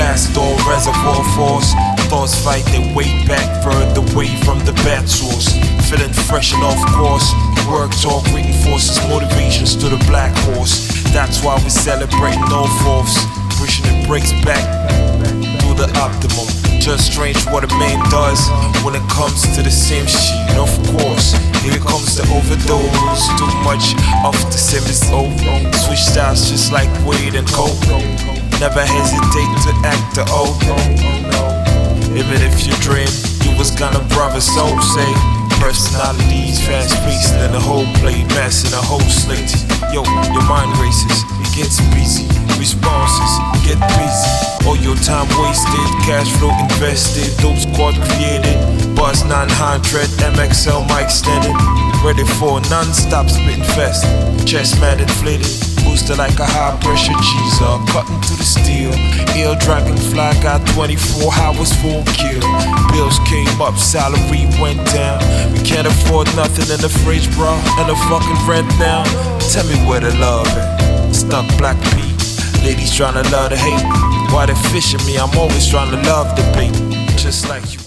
glass door, reservoir force. Thoughts fight their way back, further away from the bad source. Feeling fresh and off course. Work, talk, reinforces motivations to the black horse. That's why we celebrating all fourths. Wishing it breaks back to the optimum. Just strange what a man does when it comes to the same shit. Of course, here comes the overdose. Too much of the same is old. Switch styles just like Wade and Cole. Never hesitate to act the old. Even if you dream you was gonna brother soul say. Personalities fast paced and the whole play mass in a whole slate. Yo, your mind races, it gets busy. Responses get busy. All your time wasted, cash flow invested. Dope squad created. Buzz 900, MXL mic standing. Ready for non-stop spitting fest. Chest mat inflated. Booster like a high pressure cheeser. Cutting to the steel. Ill dragonfly got 24 hours full kill. Bills came up, salary went down. We can't afford nothing in the fridge, bro. And the fucking rent now. Tell me where the love at. Stuck black P. Ladies tryna love to hate. Why they fishing me? I'm always trying to love the bait. Just like you.